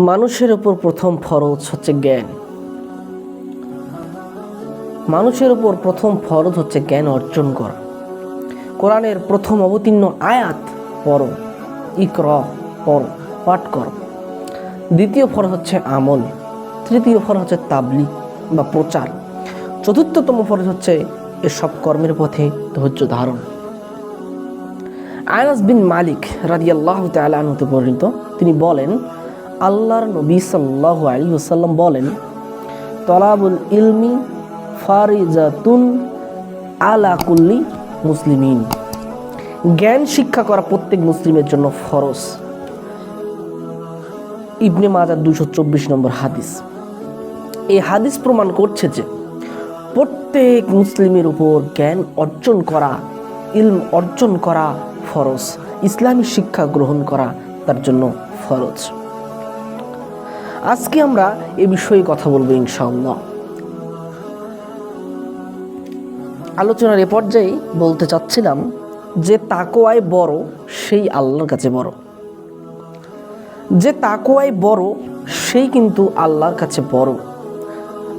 মানুষের উপর প্রথম ফরজ হচ্ছে জ্ঞান। মানুষের উপর প্রথম ফরজ হচ্ছে জ্ঞান অর্জন করা। কোরআনের প্রথম অবতীর্ণ আয়াত পড়ো, ইকরা পড়ো, পাঠ করো। দ্বিতীয় ফরজ হচ্ছে আমল। তৃতীয় ফরজ হচ্ছে তাবলীগ বা প্রচার। চতুর্থতম ফরজ হচ্ছে এসব কর্মের পথে ধৈর্য ধারণ। আনাস বিন মালিক রাদিয়াল্লাহু তাআলা আনহু হতে বর্ণিত, তিনি বলেন, আল্লাহর নবী সাল্লাল্লাহু আলাইহি ওয়াসাল্লাম বলেন, তলাবুল ইলমি ফারিজাতুন আলা কুল্লি মুসলিমিন। জ্ঞান শিক্ষা করা প্রত্যেক মুসলিমের জন্য ফরজ। ইবনে মাজাহ 224 নম্বর হাদিস। এই হাদিস প্রমাণ করছে যে প্রত্যেক মুসলিমের উপর জ্ঞান অর্জন করা, ইলম অর্জন করা ফরজ। ইসলামী শিক্ষা গ্রহণ করা তার জন্য ফরজ। আজকে আমরা এ বিষয়ে কথা বলবো ইনশাআল্লাহ। আলোচনার এ পর্যায়ে বলতে চাচ্ছিলাম যে তাকওয়ায় বড় সেই আল্লাহর কাছে বড়। যে তাকওয়ায় বড় সেই কিন্তু আল্লাহর কাছে বড়।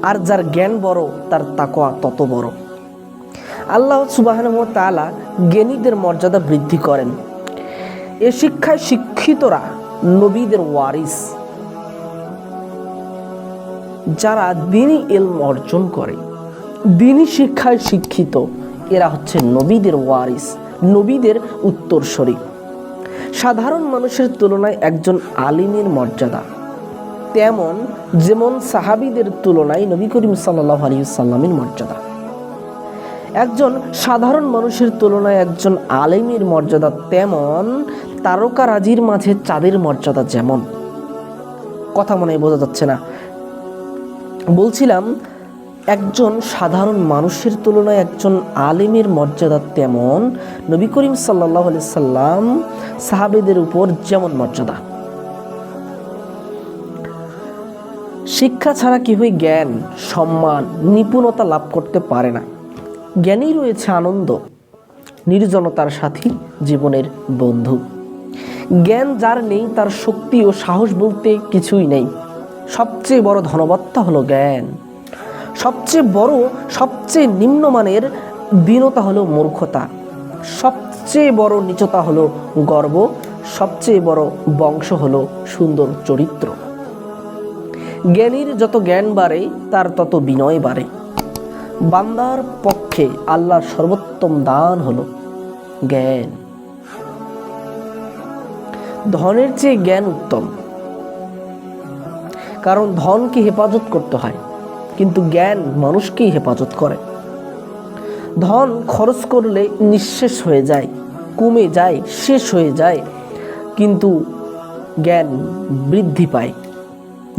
আর যার জ্ঞান বড় তার তাকওয়া তত বড়। আল্লাহ সুবহানাহু ওয়া তাআলা জ্ঞানীদের মর্যাদা বৃদ্ধি করেন। এ শিক্ষায় শিক্ষিতরা নবীদের ওয়ারিস। যারা দ্বীনি ইলম অর্জন করে, দ্বীনি শিক্ষায় শিক্ষিত, এরা হচ্ছে নবীদের ওয়ারিস, নবীদের উত্তরসূরি। সাধারণ মানুষের তুলনায় একজন আলিমের মর্যাদা যেমন সাহাবীদের তুলনায় নবী করিম সাল্লাল্লাহু আলাইহি ওয়াসাল্লামের মর্যাদা। একজন সাধারণ মানুষের তুলনায় একজন আলিমের মর্যাদা তেমন তারকারাজির মাঝে চাঁদের মর্যাদা যেমন। কথা মনে বোঝা যাচ্ছে না? বলছিলাম, একজন সাধারণ মানুষের তুলনায় একজন আলিমের মর্যাদা তেমন নবী করিম সাল্লাল্লাহু আলাইহি সাল্লাম সাহাবীদের উপর যেমন মর্যাদা। শিক্ষা ছাড়া কেউই জ্ঞান, সম্মান, নিপুণতা লাভ করতে পারে না। জ্ঞানেই রয়েছে আনন্দ, নির্জনতার সাথী, জীবনের বন্ধু। জ্ঞান যার নেই তার শক্তি ও সাহস বলতে কিছুই নেই। সবচেয়ে বড় ধনবত্তা হলো জ্ঞান। সবচেয়ে নিম্নমানের দীনতা হলো মূর্খতা। সবচেয়ে বড় নীচতা হলো গর্ব। সবচেয়ে বড় বংশ হলো সুন্দর চরিত্র। জ্ঞানীর যত জ্ঞান বাড়ে তার তত বিনয় বাড়ে। বান্দার পক্ষে আল্লাহর সর্বোত্তম দান হলো জ্ঞান। ধনের চেয়ে জ্ঞান উত্তম, কারণ ধনকে হেফাজত করতে হয়, কিন্তু জ্ঞান মানুষকেই হেফাজত করে। ধন খরচ করলে নিঃশেষ হয়ে যায়, কমে যায়, শেষ হয়ে যায়, কিন্তু জ্ঞান বৃদ্ধি পায়।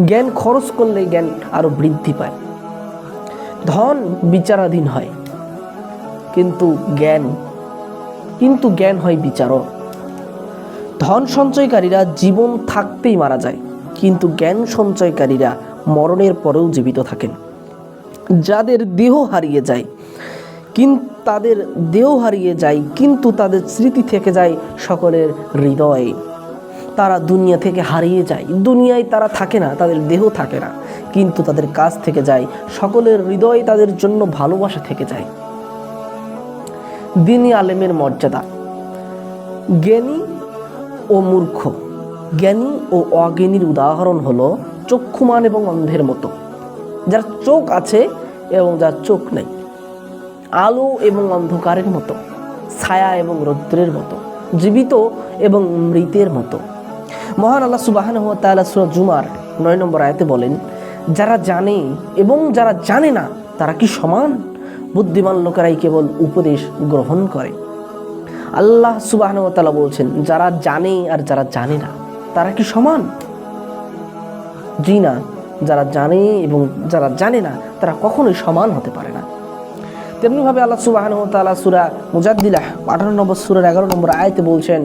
জ্ঞান খরচ করলে জ্ঞান আরো বৃদ্ধি পায়। ধন বিচারাধীন হয়, কিন্তু জ্ঞান হয় বিচারক। ধন সঞ্চয়কারীরা জীবন থাকতেই মারা যায়, কিন্তু জ্ঞান সঞ্চয়কারীরা মরণের পরেও জীবিত থাকেন। যাদের দেহ হারিয়ে যায় কিন্তু তাদের স্মৃতি থেকে যায় সকলের হৃদয়ে। তারা দুনিয়া থেকে হারিয়ে যায়, দুনিয়ায় তারা থাকে না, তাদের দেহ থাকে না, কিন্তু তাদের কাছ থেকে যায় সকলের হৃদয়ে, তাদের জন্য ভালোবাসা থেকে যায়। দ্বীনি আলেমের মর্যাদা। জ্ঞানী ও মূর্খ, জ্ঞানী ও অজ্ঞানীর উদাহরণ হলো চক্ষুমান এবং অন্ধের মতো। যার চোখ আছে এবং যার চোখ নেই। আলো এবং অন্ধকারের মতো, ছায়া এবং রৌদ্রের মতো, জীবিত এবং মৃতের মতো। মহান আল্লাহ সুবহানাহু ওয়া তাআলা সূরা জুমার 9 নম্বর আয়াতে বলেন, যারা জানে এবং যারা জানে না তারা কি সমান? বুদ্ধিমান লোকেরাই কেবল উপদেশ গ্রহণ করে। আল্লাহ সুবহানাহু ওয়া তাআলা বলছেন, যারা জানে আর যারা জানে না তারা কি সমান? জি না, যারা জানে এবং যারা জানে না তারা কখনোই সমান হতে পারে না। তেমনিভাবে আল্লাহ সুবহানাহু ওয়া তাআলা সূরা মুজাদ্দিলাহ 18 নম্বর সূরার 11 নম্বর আয়াতে বলছেন,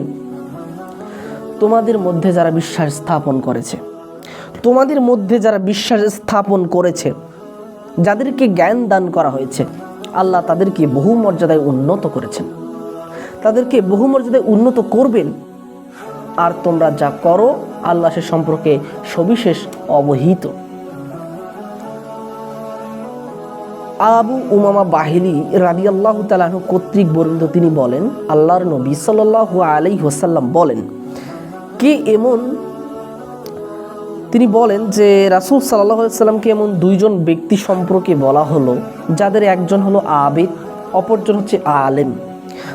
তোমাদের মধ্যে যারা বিশ্বাস স্থাপন করেছে, যাদেরকে জ্ঞান দান করা হয়েছে, আল্লাহ তাদেরকে বহু মর্যাদায় উন্নত করেছেন, তাদেরকে বহু মর্যাদায় উন্নত করবেন। আর তোমরা যা করো আল্লাহ সে সম্পর্কে সবিশেষ অবহিত। আবু উমামা বাহিলি রাদিয়াল্লাহু তাআলা আনহু কর্তৃক বর্ণিত, তিনি বলেন, আল্লাহর নবী সাল্লাল্লাহু আলাইহি ওয়াসাল্লাম বলেন, কে এমন, তিনি বলেন যে রাসূল সাল্লাল্লাহু আলাইহি ওয়াসাল্লামকে এমন দুইজন ব্যক্তি সম্পর্কে বলা হলো যাদের একজন হলো আবেদ, অপরজন হচ্ছে আলেম।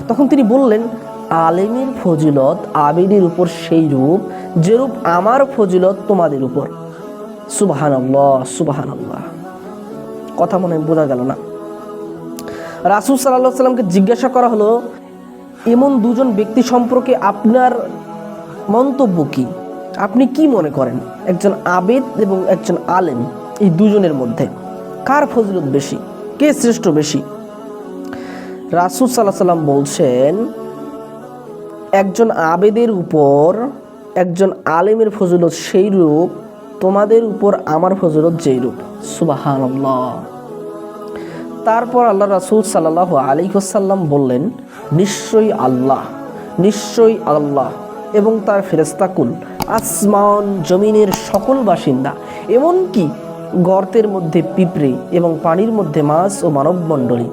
তখন তিনি বললেন, আলেমের ফজিলত আবেদের উপর সেই রূপ যেরূপ আমার ফজিলত তোমাদের উপর। সুবহানাল্লাহ, সুবহানাল্লাহ। কথা মনে বোঝা গেল না? রাসূল সাল্লাল্লাহু আলাইহি ওয়াসাল্লামকে জিজ্ঞাসা করা হলো, এমন দুজন ব্যক্তি সম্পর্কে আপনার মন্তব্য কি, আপনি কি মনে করেন? একজন আবেদ এবং একজন আলেম, এই দুজনের মধ্যে কার ফজিলত বেশি, কে শ্রেষ্ঠ বেশি? রাসূল সাল্লাল্লাহু আলাইহি ওয়াসাল্লাম বলছেন, একজন আবেদের উপর একজন আলেমের ফজিলত সেই রূপ তোমাদের উপর আমার ফজিলত যেই রূপ। সুবহানাল্লাহ। তারপর আল্লাহ রাসূল সাল্লাল্লাহু আলাইহি ওয়াসাল্লাম বললেন, নিশ্চয়ই আল্লাহ এবং তার ফেরেশতাকুল, আসমান জমিনের সকল বাসিন্দা, এমনকি গর্তের মধ্যে পিঁপড়ে এবং পানির মধ্যে মাছ ও মানবমণ্ডলী